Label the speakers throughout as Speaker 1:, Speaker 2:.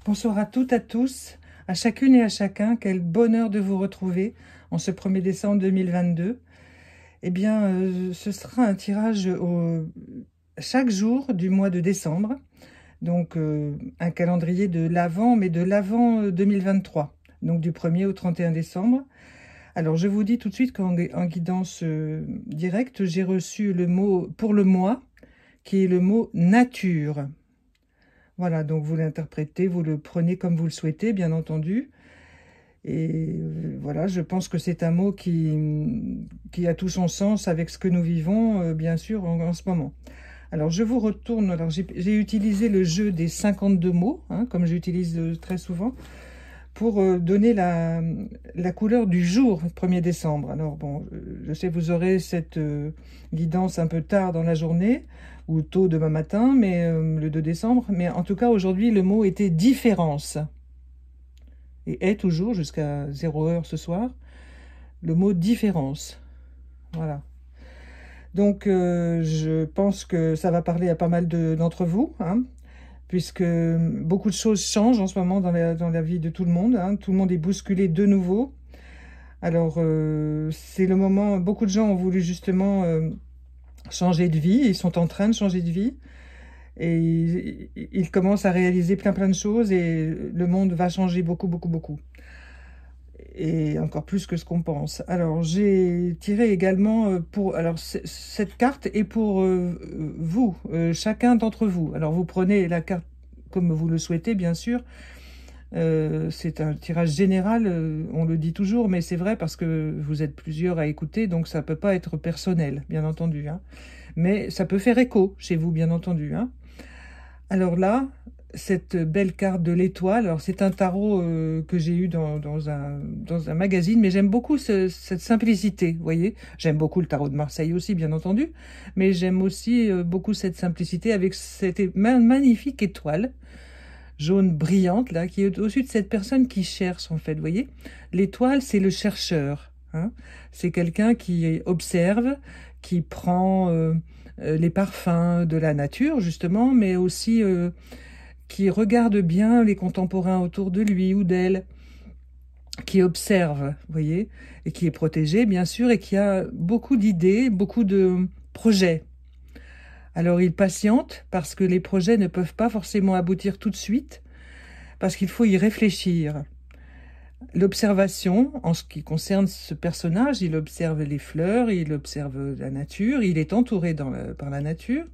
Speaker 1: Bonsoir à toutes, à tous, à chacune et à chacun. Quel bonheur de vous retrouver en ce 1er décembre 2022. Eh bien, ce sera un tirage chaque jour du mois de décembre. Donc, un calendrier de l'Avent, mais de l'Avent 2023. Donc, du 1er au 31 décembre. Alors, je vous dis tout de suite qu'en guidance directe, j'ai reçu le mot pour le mois, qui est le mot nature. Voilà, donc vous l'interprétez, vous le prenez comme vous le souhaitez, bien entendu. Et voilà, je pense que c'est un mot qui a tout son sens avec ce que nous vivons, bien sûr, en ce moment. Alors, je vous retourne. Alors, j'ai utilisé le jeu des 52 mots, hein, comme j'utilise très souvent, pour donner la couleur du jour, 1er décembre. Alors, bon, je sais que vous aurez cette guidance un peu tard dans la journée, ou tôt demain matin, mais le 2 décembre. Mais en tout cas, aujourd'hui, le mot était différence. Et est toujours, jusqu'à 0 heure ce soir, le mot différence. Voilà. Donc, je pense que ça va parler à pas mal d'entre vous, hein, puisque beaucoup de choses changent en ce moment dans la vie de tout le monde. Hein. Tout le monde est bousculé de nouveau. Alors, c'est le moment, beaucoup de gens ont voulu justement changer de vie, ils sont en train de changer de vie, et ils commencent à réaliser plein de choses, et le monde va changer beaucoup, et encore plus que ce qu'on pense. Alors, j'ai tiré également pour... Alors, cette carte est pour vous, chacun d'entre vous. Alors, vous prenez la carte comme vous le souhaitez, bien sûr. C'est un tirage général, on le dit toujours, mais c'est vrai parce que vous êtes plusieurs à écouter, donc ça ne peut pas être personnel, bien entendu. Hein. Mais ça peut faire écho chez vous, bien entendu. Hein. Alors là, cette belle carte de l'étoile, alors c'est un tarot que j'ai eu dans un magazine, mais j'aime beaucoup cette simplicité, vous voyez. J'aime beaucoup le tarot de Marseille aussi, bien entendu, mais j'aime aussi beaucoup cette simplicité avec cette magnifique étoile jaune brillante, là, qui est au-dessus de cette personne qui cherche, en fait, vous voyez. L'étoile, c'est le chercheur. Hein. C'est quelqu'un qui observe, qui prend les parfums de la nature, justement, mais aussi qui regarde bien les contemporains autour de lui ou d'elle, qui observe, vous voyez, et qui est protégé, bien sûr, et qui a beaucoup d'idées, beaucoup de projets. Alors, il patiente parce que les projets ne peuvent pas forcément aboutir tout de suite, parce qu'il faut y réfléchir. L'observation, en ce qui concerne ce personnage, il observe les fleurs, il observe la nature, il est entouré par la nature,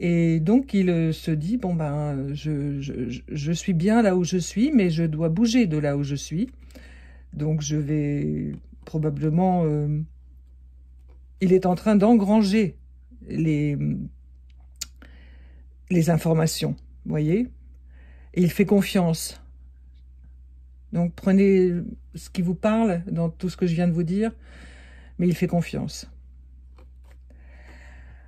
Speaker 1: et donc il se dit, bon ben, je suis bien là où je suis, mais je dois bouger de là où je suis, donc je vais probablement... il est en train d'engranger les informations, vous voyez, et il fait confiance. Donc prenez ce qui vous parle dans tout ce que je viens de vous dire, mais il fait confiance.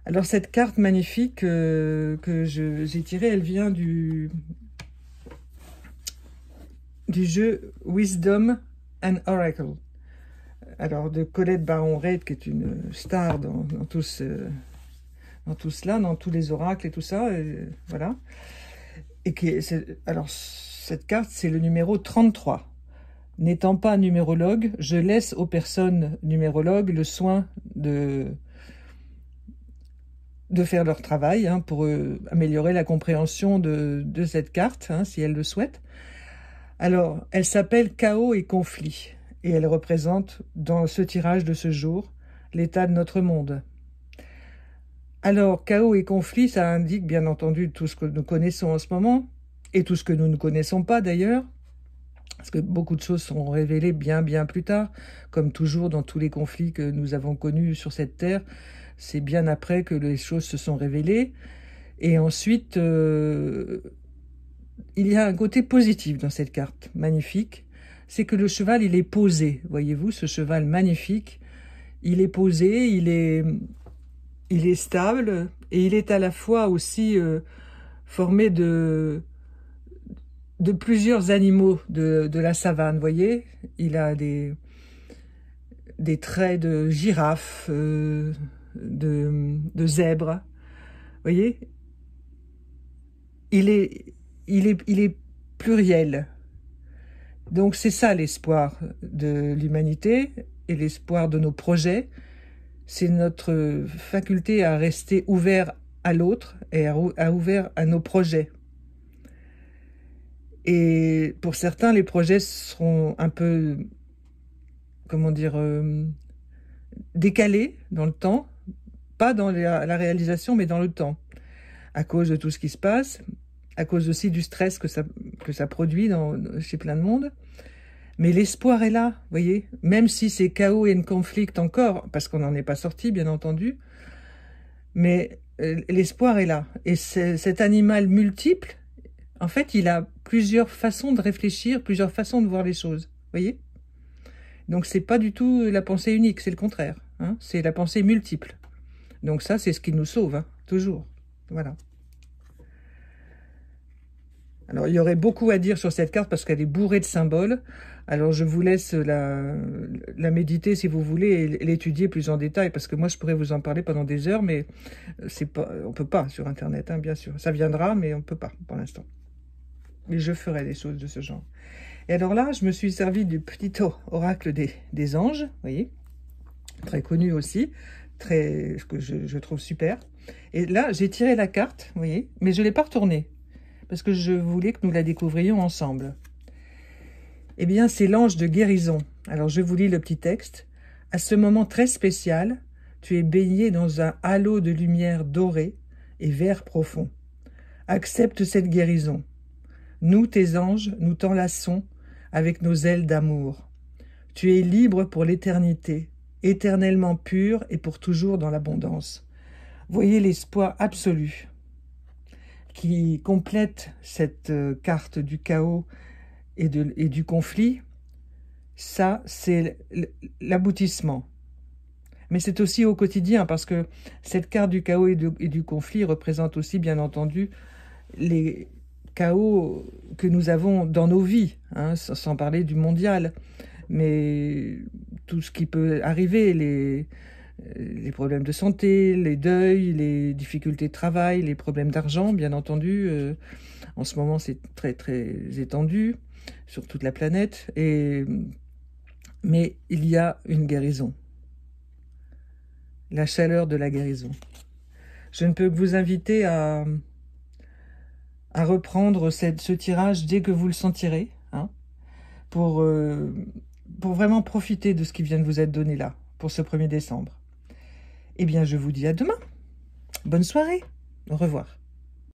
Speaker 1: Alors cette carte magnifique que j'ai tirée, elle vient du jeu Wisdom and Oracle. Alors de Colette Baron-Reid, qui est une star dans tout cela, dans tous les oracles et tout ça, voilà. Et alors cette carte, c'est le numéro 33. N'étant pas numérologue, je laisse aux personnes numérologues le soin de faire leur travail, hein, pour améliorer la compréhension de cette carte, hein, si elles le souhaitent. Alors, elle s'appelle Chaos et conflit, et elle représente, dans ce tirage de ce jour, l'état de notre monde. Alors, chaos et conflit, ça indique bien entendu tout ce que nous connaissons en ce moment, et tout ce que nous ne connaissons pas d'ailleurs, parce que beaucoup de choses sont révélées bien plus tard, comme toujours dans tous les conflits que nous avons connus sur cette terre, c'est bien après que les choses se sont révélées. Et ensuite, il y a un côté positif dans cette carte, magnifique, c'est que le cheval, il est posé, voyez-vous, ce cheval magnifique, il est posé, il est stable, et il est à la fois aussi formé de plusieurs animaux de la savane, vous voyez. Il a des traits de girafe, de zèbre, vous voyez. Il est pluriel. Donc c'est ça l'espoir de l'humanité et l'espoir de nos projets. C'est notre faculté à rester ouvert à l'autre et à ouvert à nos projets. Et pour certains, les projets seront un peu, comment dire, décalés dans le temps, pas dans la réalisation, mais dans le temps, à cause de tout ce qui se passe, à cause aussi du stress que ça produit chez plein de monde. Mais l'espoir est là, vous voyez, même si c'est chaos et un conflit encore, parce qu'on n'en est pas sorti, bien entendu, mais l'espoir est là. Et cet animal multiple, en fait, il a plusieurs façons de réfléchir, plusieurs façons de voir les choses, vous voyez. Donc, c'est pas du tout la pensée unique, c'est le contraire, hein, c'est la pensée multiple. Donc ça, c'est ce qui nous sauve, hein, toujours, voilà. Alors, il y aurait beaucoup à dire sur cette carte parce qu'elle est bourrée de symboles. Alors, je vous laisse la méditer si vous voulez et l'étudier plus en détail parce que moi, je pourrais vous en parler pendant des heures, mais on peut pas sur Internet, hein, bien sûr. Ça viendra, mais on peut pas pour l'instant. Mais je ferai des choses de ce genre. Et alors là, je me suis servi du petit oracle des anges, vous voyez, très connu aussi, que je trouve super. Et là, j'ai tiré la carte, vous voyez, mais je ne l'ai pas retournée. Parce que je voulais que nous la découvrions ensemble. Eh bien, c'est l'ange de guérison. Alors, je vous lis le petit texte. À ce moment très spécial, tu es baigné dans un halo de lumière dorée et vert profond. Accepte cette guérison. Nous, tes anges, nous t'enlaçons avec nos ailes d'amour. Tu es libre pour l'éternité, éternellement pur et pour toujours dans l'abondance. Voyez l'espoir absolu qui complète cette carte du chaos et du conflit. Ça, c'est l'aboutissement. Mais c'est aussi au quotidien, parce que cette carte du chaos et du conflit représente aussi, bien entendu, les chaos que nous avons dans nos vies, hein, sans parler du mondial. Mais tout ce qui peut arriver, les problèmes de santé, les deuils, les difficultés de travail, les problèmes d'argent, bien entendu. En ce moment, c'est très, très étendu sur toute la planète. Mais il y a une guérison. La chaleur de la guérison. Je ne peux que vous inviter à reprendre ce tirage dès que vous le sentirez, hein, pour vraiment profiter de ce qui vient de vous être donné là, pour ce 1er décembre. Eh bien, je vous dis à demain. Bonne soirée. Au revoir.